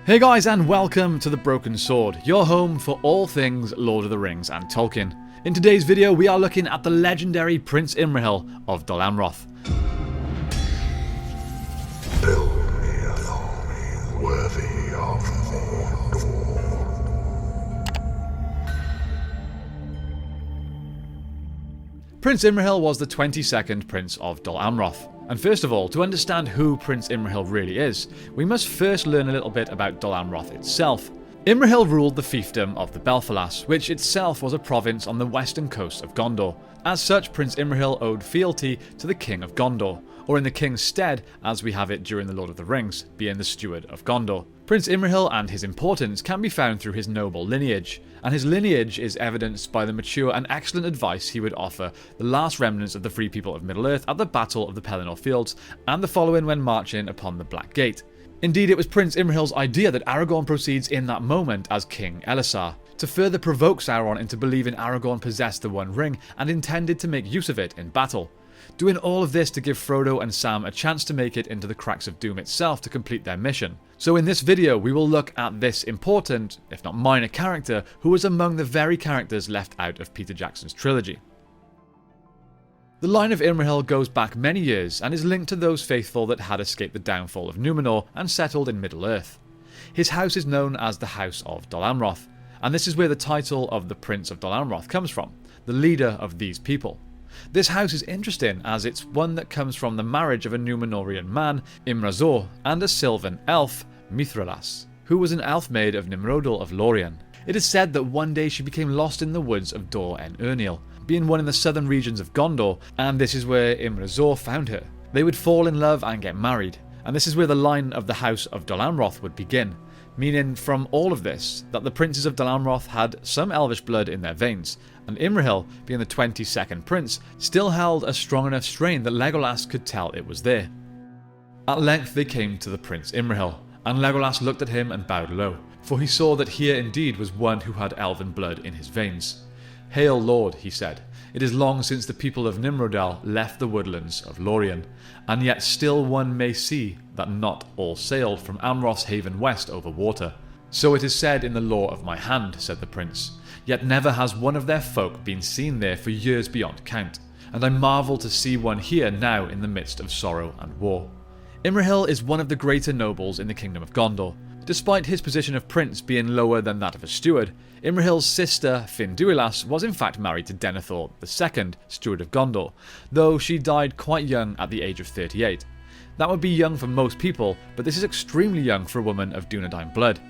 Hey guys, and welcome to The Broken Sword, your home for all things Lord of the Rings and Tolkien. In today's video we are looking at the legendary Prince Imrahil of Dol Amroth. Build me an army worthy of Gondor. Prince Imrahil was the 22nd Prince of Dol Amroth. And first of all, to understand who Prince Imrahil really is, we must first learn a little bit about Dol Amroth itself. Imrahil ruled the fiefdom of the Belfalas, which itself was a province on the western coast of Gondor. As such, Prince Imrahil owed fealty to the King of Gondor, or in the King's stead, as we have it during the Lord of the Rings, being the Steward of Gondor. Prince Imrahil and his importance can be found through his noble lineage, and his lineage is evidenced by the mature and excellent advice he would offer the last remnants of the free people of Middle-earth at the Battle of the Pelennor Fields, and the following when marching upon the Black Gate. Indeed, it was Prince Imrahil's idea that Aragorn proceeds in that moment as King Elessar, to further provoke Sauron into believing Aragorn possessed the One Ring and intended to make use of it in battle. Doing all of this to give Frodo and Sam a chance to make it into the Cracks of Doom itself to complete their mission. So in this video we will look at this important, if not minor character, who was among the very characters left out of Peter Jackson's trilogy. The line of Imrahil goes back many years and is linked to those faithful that had escaped the downfall of Númenor and settled in Middle-earth. His house is known as the House of Dol Amroth, and this is where the title of the Prince of Dol Amroth comes from, the leader of these people. This house is interesting as it's one that comes from the marriage of a Númenorian man, Imrahil, and a Sylvan elf, Mithralas, who was an elf maid of Nimrodil of Lorien. It is said that one day she became lost in the woods of Dor en Ernil, being one in the southern regions of Gondor, and this is where Imrahil found her. They would fall in love and get married, and this is where the line of the House of Dol Amroth would begin, meaning from all of this that the princes of Dol Amroth had some elvish blood in their veins, and Imrahil, being the 22nd prince, still held a strong enough strain that Legolas could tell it was there. At length they came to the Prince Imrahil, and Legolas looked at him and bowed low, for he saw that here indeed was one who had elven blood in his veins. "Hail, Lord," he said. "It is long since the people of Nimrodel left the woodlands of Lorien, and yet still one may see that not all sailed from Amroth's haven west over water. So it is said in the lore of my hand," said the prince, "yet never has one of their folk been seen there for years beyond count, and I marvel to see one here now in the midst of sorrow and war." Imrahil is one of the greater nobles in the Kingdom of Gondor. Despite his position of prince being lower than that of a steward, Imrahil's sister, Finduilas, was in fact married to Denethor II, Steward of Gondor, though she died quite young at the age of 38. That would be young for most people, but this is extremely young for a woman of Dunedain blood.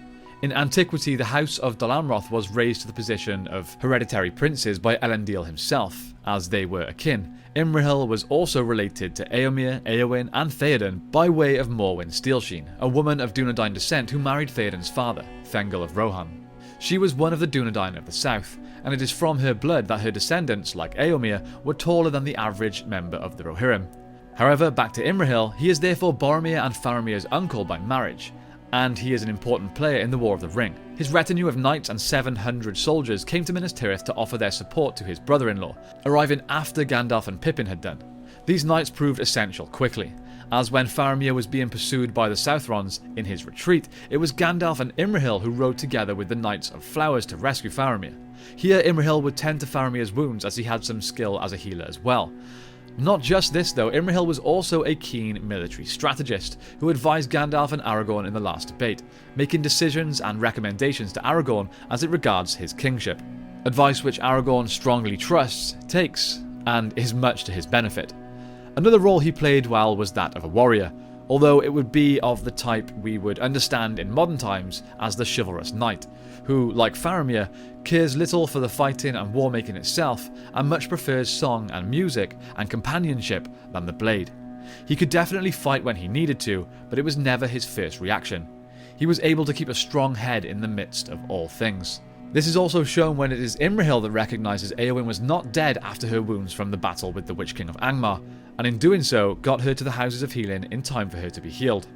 In antiquity, the House of Dol Amroth was raised to the position of hereditary princes by Elendil himself, as they were akin. Imrahil was also related to Éomer, Éowyn, and Theoden by way of Morwen Steelsheen, a woman of Dunedain descent who married Theoden's father, Thengel of Rohan. She was one of the Dunedain of the south, and it is from her blood that her descendants, like Éomer, were taller than the average member of the Rohirrim. However, back to Imrahil, he is therefore Boromir and Faramir's uncle by marriage, and he is an important player in the War of the Ring. His retinue of knights and 700 soldiers came to Minas Tirith to offer their support to his brother-in-law, arriving after Gandalf and Pippin had done. These knights proved essential quickly, as when Faramir was being pursued by the Southrons in his retreat, it was Gandalf and Imrahil who rode together with the Knights of Flowers to rescue Faramir. Here Imrahil would tend to Faramir's wounds as he had some skill as a healer as well. Not just this though, Imrahil was also a keen military strategist who advised Gandalf and Aragorn in the last debate, making decisions and recommendations to Aragorn as it regards his kingship. Advice which Aragorn strongly trusts, takes, and is much to his benefit. Another role he played well was that of a warrior, although it would be of the type we would understand in modern times as the chivalrous knight, who, like Faramir, cares little for the fighting and war-making itself, and much prefers song and music and companionship than the blade. He could definitely fight when he needed to, but it was never his first reaction. He was able to keep a strong head in the midst of all things. This is also shown when it is Imrahil that recognises Éowyn was not dead after her wounds from the battle with the Witch King of Angmar, and in doing so got her to the Houses of Healing in time for her to be healed.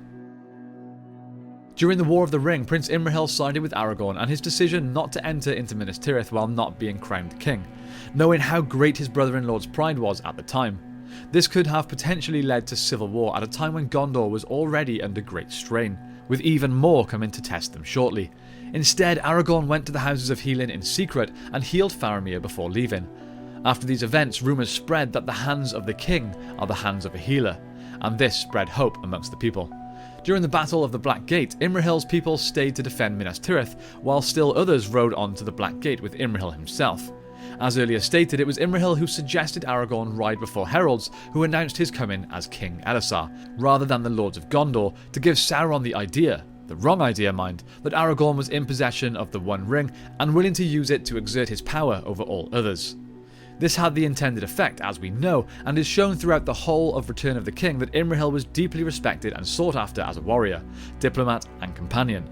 During the War of the Ring, Prince Imrahil sided with Aragorn and his decision not to enter into Minas Tirith while not being crowned king, knowing how great his brother-in-law's pride was at the time. This could have potentially led to civil war at a time when Gondor was already under great strain, with even more coming to test them shortly. Instead, Aragorn went to the Houses of Healing in secret and healed Faramir before leaving. After these events, rumours spread that the hands of the king are the hands of a healer, and this spread hope amongst the people. During the Battle of the Black Gate, Imrahil's people stayed to defend Minas Tirith, while still others rode on to the Black Gate with Imrahil himself. As earlier stated, it was Imrahil who suggested Aragorn ride before heralds who announced his coming as King Elisar, rather than the Lords of Gondor, to give Sauron the idea, the wrong idea mind, that Aragorn was in possession of the One Ring and willing to use it to exert his power over all others. This had the intended effect, as we know, and is shown throughout the whole of Return of the King that Imrahil was deeply respected and sought after as a warrior, diplomat and companion.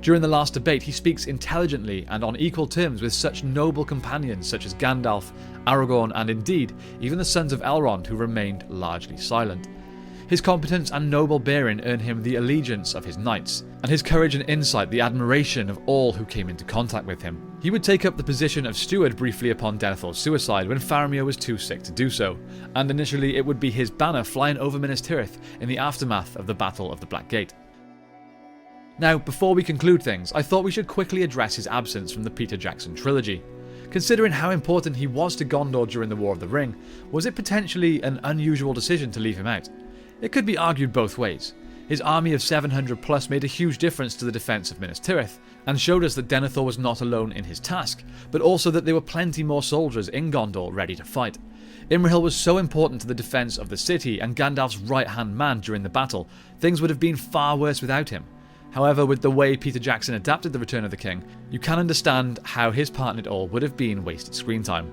During the last debate, he speaks intelligently and on equal terms with such noble companions such as Gandalf, Aragorn, and indeed, even the sons of Elrond, who remained largely silent. His competence and noble bearing earned him the allegiance of his knights, and his courage and insight the admiration of all who came into contact with him. He would take up the position of steward briefly upon Denethor's suicide when Faramir was too sick to do so, and initially it would be his banner flying over Minas Tirith in the aftermath of the Battle of the Black Gate. Now, before we conclude things, I thought we should quickly address his absence from the Peter Jackson trilogy. Considering how important he was to Gondor during the War of the Ring, was it potentially an unusual decision to leave him out? It could be argued both ways. His army of 700 plus made a huge difference to the defence of Minas Tirith, and showed us that Denethor was not alone in his task, but also that there were plenty more soldiers in Gondor ready to fight. Imrahil was so important to the defence of the city and Gandalf's right-hand man during the battle, things would have been far worse without him. However, with the way Peter Jackson adapted The Return of the King, you can understand how his part in it all would have been wasted screen time.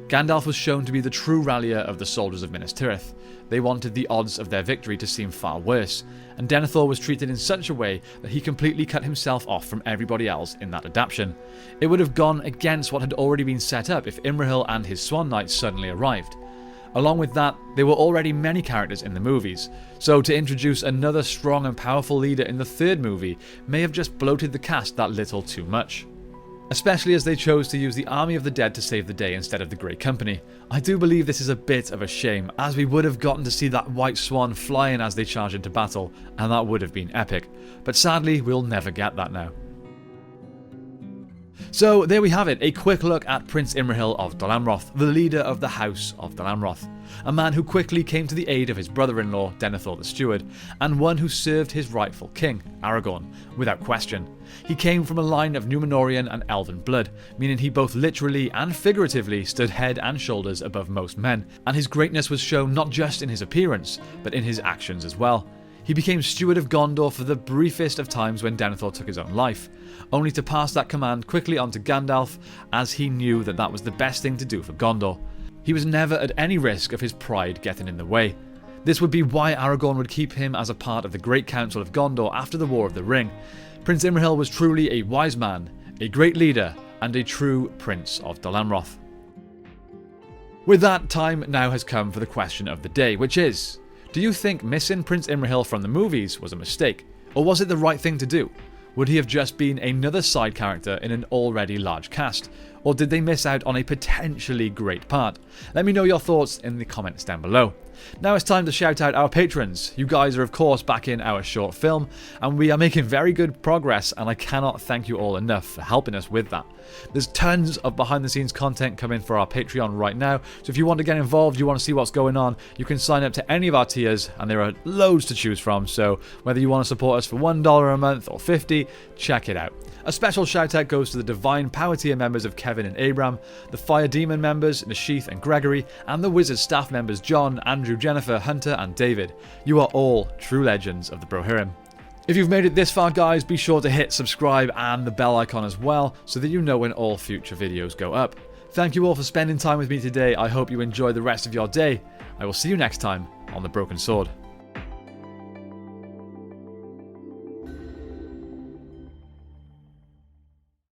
Gandalf was shown to be the true rallier of the soldiers of Minas Tirith. They wanted the odds of their victory to seem far worse, and Denethor was treated in such a way that he completely cut himself off from everybody else in that adaptation. It would have gone against what had already been set up if Imrahil and his Swan Knights suddenly arrived. Along with that, there were already many characters in the movies, so to introduce another strong and powerful leader in the third movie may have just bloated the cast that little too much. Especially as they chose to use the Army of the Dead to save the day instead of the Grey Company. I do believe this is a bit of a shame, as we would have gotten to see that white swan flying as they charge into battle, and that would have been epic. But sadly, we'll never get that now. So there we have it, a quick look at Prince Imrahil of Dol Amroth, the leader of the House of Dol Amroth. A man who quickly came to the aid of his brother-in-law, Denethor the Steward, and one who served his rightful king, Aragorn, without question. He came from a line of Númenórean and Elven blood, meaning he both literally and figuratively stood head and shoulders above most men, and his greatness was shown not just in his appearance, but in his actions as well. He became steward of Gondor for the briefest of times when Denethor took his own life, only to pass that command quickly on to Gandalf, as he knew that that was the best thing to do for Gondor. He was never at any risk of his pride getting in the way. This would be why Aragorn would keep him as a part of the Great Council of Gondor after the War of the Ring. Prince Imrahil was truly a wise man, a great leader, and a true Prince of Dol Amroth. With that, time now has come for the question of the day, which is, do you think missing Prince Imrahil from the movies was a mistake, or was it the right thing to do? Would he have just been another side character in an already large cast? Or did they miss out on a potentially great part? Let me know your thoughts in the comments down below. Now it's time to shout out our patrons. You guys are of course back in our short film, and we are making very good progress, and I cannot thank you all enough for helping us with that. There's tons of behind the scenes content coming for our Patreon right now, so if you want to get involved, you want to see what's going on, you can sign up to any of our tiers, and there are loads to choose from, so whether you want to support us for $1 a month or $50, check it out. A special shout out goes to the Divine Power tier members of Kevin and Abram, the Fire Demon members Nashith and Gregory, and the Wizard staff members John, Andrew, Jennifer, Hunter and David. You are all true legends of the Brohirrim. If you've made it this far guys, be sure to hit subscribe and the bell icon as well, so that you know when all future videos go up. Thank you all for spending time with me today. I hope you enjoy the rest of your day. I will see you next time on The Broken Sword.